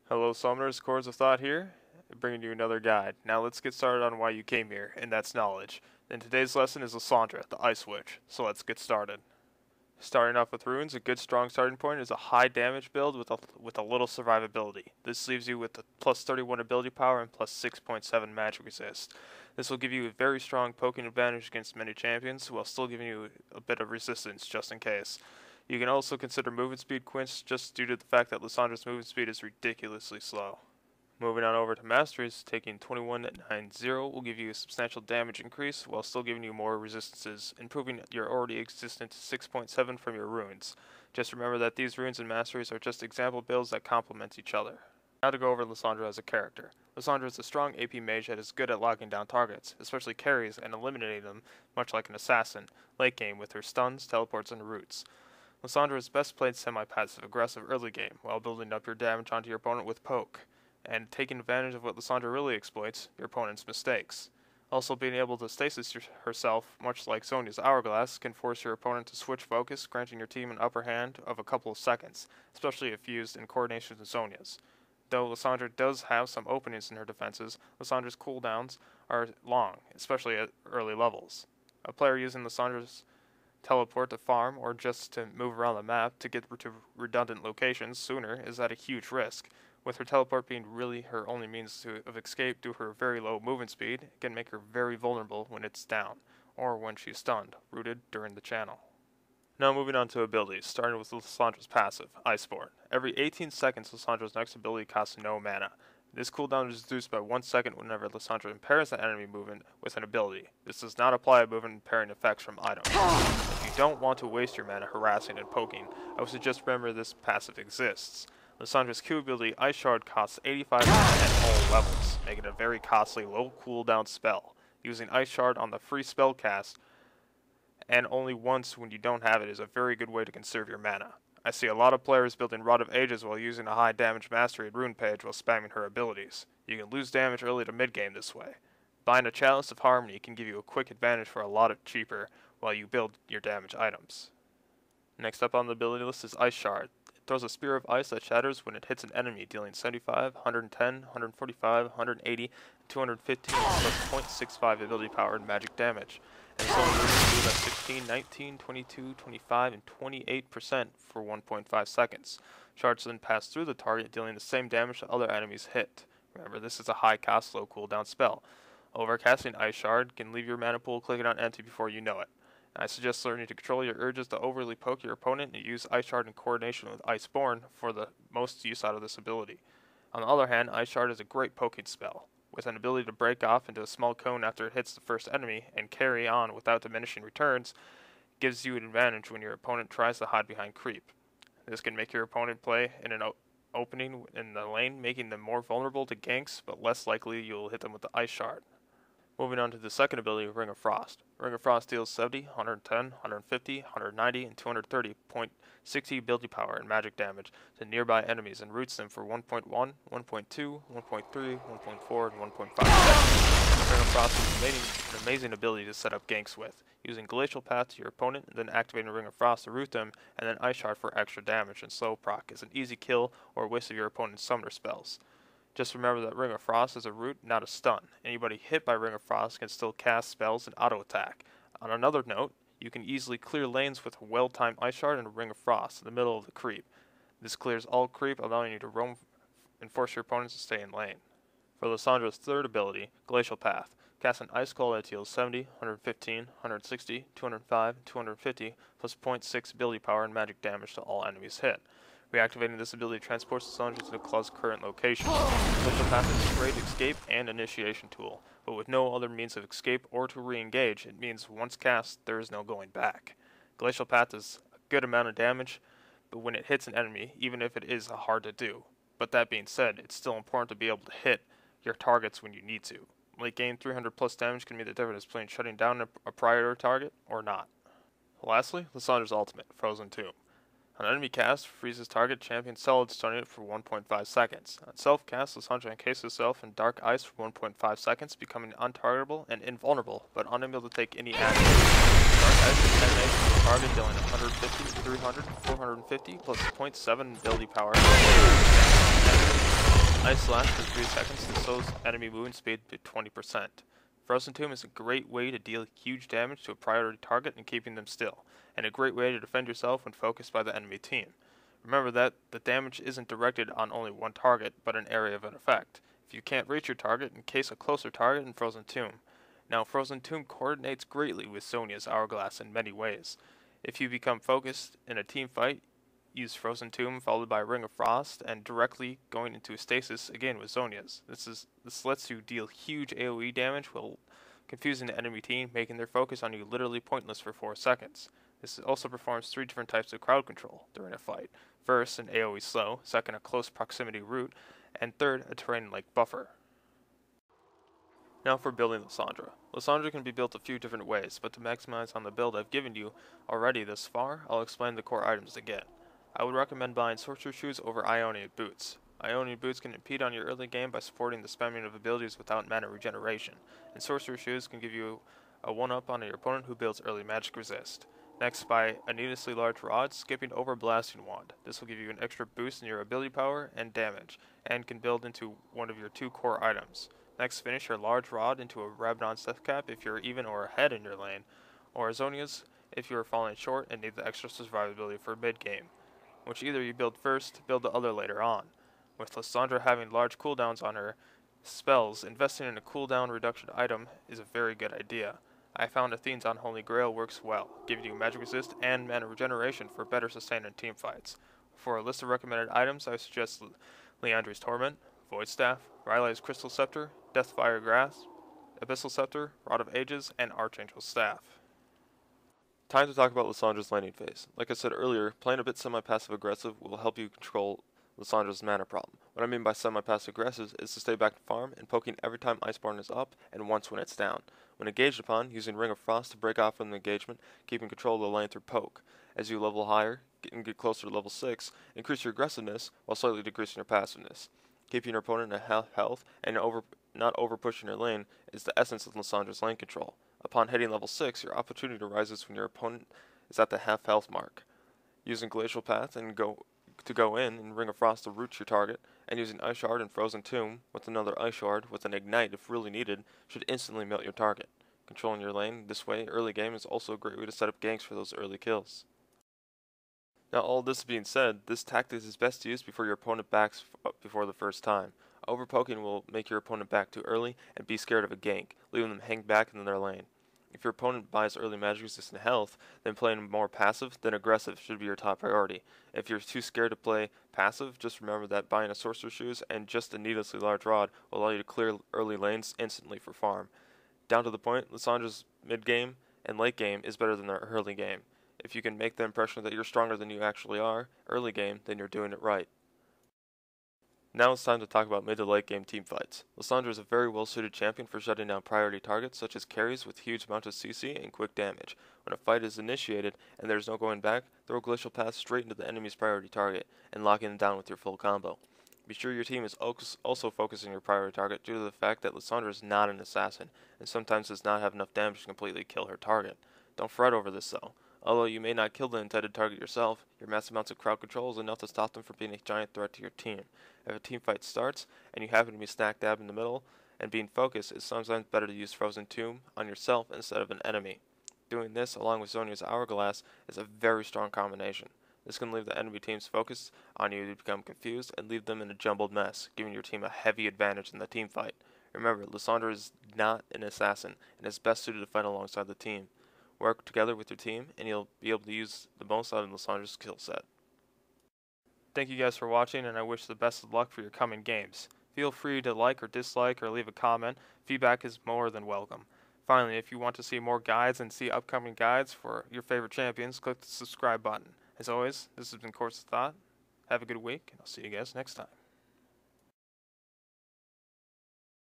Hello Summoners, Chords of Thought here, bringing you another guide. Now let's get started on why you came here, and that's knowledge. And today's lesson is Lissandra, the Ice Witch, so let's get started. Starting off with runes, a good strong starting point is a high damage build with a little survivability. This leaves you with a plus 31 ability power and plus 6.7 magic resist. This will give you a very strong poking advantage against many champions, while still giving you a bit of resistance just in case. You can also consider movement speed quints just due to the fact that Lissandra's movement speed is ridiculously slow. Moving on over to masteries, taking 2190 will give you a substantial damage increase while still giving you more resistances, improving your already existent 6.7 from your runes. Just remember that these runes and masteries are just example builds that complement each other. Now to go over Lissandra as a character. Lissandra is a strong AP mage that is good at locking down targets, especially carries, and eliminating them, much like an assassin, late game with her stuns, teleports, and roots. Lissandra is best played semi-passive aggressive early game, while building up your damage onto your opponent with poke, and taking advantage of what Lissandra really exploits, your opponent's mistakes. Also, being able to stasis herself, much like Sonya's Hourglass, can force your opponent to switch focus, granting your team an upper hand of a couple of seconds, especially if used in coordination with Sonya's. Though Lissandra does have some openings in her defenses, Lissandra's cooldowns are long, especially at early levels. A player using Lissandra's teleport to farm or just to move around the map to get to redundant locations sooner is at a huge risk. With her teleport being really her only means of escape due to her very low movement speed, it can make her very vulnerable when it's down, or when she's stunned, rooted during the channel. Now moving on to abilities, starting with Lissandra's passive, Iceborne. Every 18 seconds Lissandra's next ability costs no mana. This cooldown is reduced by 1 second whenever Lissandra impairs the enemy movement with an ability. This does not apply to movement impairing effects from items. If you don't want to waste your mana harassing and poking, I would suggest remember this passive exists. Lissandra's Q ability Ice Shard costs 85% at all levels, making it a very costly low cooldown spell. Using Ice Shard on the free spell cast, and only once when you don't have it, is a very good way to conserve your mana. I see a lot of players building Rod of Ages while using a high damage mastery and rune page while spamming her abilities. You can lose damage early to mid game this way. Buying a Chalice of Harmony can give you a quick advantage for a lot cheaper while you build your damage items. Next up on the ability list is Ice Shard. It throws a spear of ice that shatters when it hits an enemy, dealing 75, 110, 145, 180, and 215 plus 0.65 ability power and magic damage. And so moves at 16, 19, 22, 25, and 28% for 1.5 seconds. Shards then pass through the target, dealing the same damage that other enemies hit. Remember, this is a high cost, low cooldown spell. Overcasting Ice Shard can leave your mana pool clicking on empty before you know it. I suggest learning to control your urges to overly poke your opponent and use Ice Shard in coordination with Iceborne for the most use out of this ability. On the other hand, Ice Shard is a great poking spell, with an ability to break off into a small cone after it hits the first enemy and carry on without diminishing returns. Gives you an advantage when your opponent tries to hide behind creep. This can make your opponent play in an opening in the lane, making them more vulnerable to ganks, but less likely you will hit them with the Ice Shard. Moving on to the second ability, Ring of Frost. Ring of Frost deals 70, 110, 150, 190, and 230.60 ability power and magic damage to nearby enemies and roots them for 1.1, 1.2, 1.3, 1.4, and 1.5 Ring of Frost is an amazing ability to set up ganks with, using Glacial Path to your opponent, and then activating Ring of Frost to root them, and then Ice Shard for extra damage and slow proc is an easy kill or waste of your opponent's summoner spells. Just remember that Ring of Frost is a root, not a stun. Anybody hit by Ring of Frost can still cast spells and auto-attack. On another note, you can easily clear lanes with a well-timed Ice Shard and a Ring of Frost in the middle of the creep. This clears all creep, allowing you to roam and force your opponents to stay in lane. For Lissandra's third ability, Glacial Path. Cast an Ice Skull that deals 70, 115, 160, 205, and 250, plus 0.6 ability power and magic damage to all enemies hit. Reactivating this ability transports Lissandra to the claw's current location. Glacial Path is a great escape and initiation tool, but with no other means of escape or to re-engage, it means once cast, there is no going back. Glacial Path does a good amount of damage, but when it hits an enemy, even if it is hard to do. But that being said, it's still important to be able to hit your targets when you need to. Late game 300 plus damage can be the difference between shutting down a prior target or not. Lastly, Lissandra's ultimate, Frozen Tomb. On enemy cast, freezes target champion solid stunning it for 1.5 seconds. On self-cast, Lissandra encases herself in dark ice for 1.5 seconds, becoming untargetable and invulnerable, but unable to take any action. Dark ice detonates the target, dealing 150, 300, 450, plus 0.7 ability power. Ice Slash for 3 seconds to slows enemy movement speed to 20%. Frozen Tomb is a great way to deal huge damage to a priority target and keeping them still, and a great way to defend yourself when focused by the enemy team. Remember that the damage isn't directed on only one target, but an area of an effect. If you can't reach your target, encase a closer target in Frozen Tomb. Now, Frozen Tomb coordinates greatly with Sonia's Hourglass in many ways. If you become focused in a team fight, use Frozen Tomb followed by Ring of Frost and directly going into a stasis again with Zonia's. This lets you deal huge AoE damage while confusing the enemy team, making their focus on you literally pointless for 4 seconds. This also performs 3 different types of crowd control during a fight. First, an AoE slow, second, a close proximity route, and third, a terrain-like buffer. Now for building Lissandra. Lissandra can be built a few different ways, but to maximize on the build I've given you already this far, I'll explain the core items again. I would recommend buying Sorcerer Shoes over Ionian Boots. Ionian Boots can impede on your early game by supporting the spamming of abilities without mana regeneration, and Sorcerer Shoes can give you a 1-up on your opponent who builds early magic resist. Next, buy a needlessly large rod, skipping over Blasting Wand. This will give you an extra boost in your ability power and damage, and can build into one of your 2 core items. Next, finish your large rod into a Rabadon Death Cap if you're even or ahead in your lane, or Azonia's if you are falling short and need the extra survivability for mid-game, which either you build first, build the other later on. With Lissandra having large cooldowns on her spells, investing in a cooldown reduction item is a very good idea. I found Athene's Unholy Grail works well, giving you magic resist and mana regeneration for better sustain in team fights. For a list of recommended items, I suggest Leandri's Torment, Void Staff, Riley's Crystal Scepter, Deathfire Grasp, Abyssal Scepter, Rod of Ages, and Archangel's Staff. Time to talk about Lissandra's laning phase. Like I said earlier, playing a bit semi-passive aggressive will help you control Lissandra's mana problem. What I mean by semi-passive aggressive is to stay back and farm and poking every time Iceborne is up and once when it's down. When engaged upon, using Ring of Frost to break off from the engagement, keeping control of the lane through poke. As you level higher and get closer to level 6, increase your aggressiveness while slightly decreasing your passiveness. Keeping your opponent in health and not over pushing your lane is the essence of Lissandra's lane control. Upon hitting level 6, your opportunity arises when your opponent is at the half health mark. Using Glacial Path and go in and Ring of Frost to root your target, and using Ice Shard and Frozen Tomb with another Ice Shard with an Ignite if really needed should instantly melt your target. Controlling your lane this way early game is also a great way to set up ganks for those early kills. Now all this being said, this tactic is best used before your opponent backs before the first time. Overpoking will make your opponent back too early and be scared of a gank, leaving them hang back in their lane. If your opponent buys early magic resistant health, then playing more passive than aggressive should be your top priority. If you're too scared to play passive, just remember that buying a Sorcerer Shoes and just a needlessly large rod will allow you to clear early lanes instantly for farm. Down to the point, Lissandra's mid-game and late game is better than their early game. If you can make the impression that you're stronger than you actually are early game, then you're doing it right. Now it's time to talk about mid to late game team fights. Lissandra is a very well suited champion for shutting down priority targets such as carries with huge amount of CC and quick damage. When a fight is initiated and there is no going back, throw Glacial Path straight into the enemy's priority target and locking it down with your full combo. Be sure your team is also focusing your priority target due to the fact that Lissandra is not an assassin and sometimes does not have enough damage to completely kill her target. Don't fret over this though. Although you may not kill the intended target yourself, your massive amounts of crowd control is enough to stop them from being a giant threat to your team. If a team fight starts, and you happen to be smack dab in the middle, and being focused, it's sometimes better to use Frozen Tomb on yourself instead of an enemy. Doing this, along with Zonia's Hourglass, is a very strong combination. This can leave the enemy teams focused on you to become confused and leave them in a jumbled mess, giving your team a heavy advantage in the team fight. Remember, Lissandra is not an assassin, and is best suited to fight alongside the team. Work together with your team, and you'll be able to use the most out of Lissandra's skill set. Thank you guys for watching, and I wish the best of luck for your coming games. Feel free to like or dislike or leave a comment. Feedback is more than welcome. Finally, if you want to see more guides and see upcoming guides for your favorite champions, click the subscribe button. As always, this has been Course of Thought. Have a good week, and I'll see you guys next time.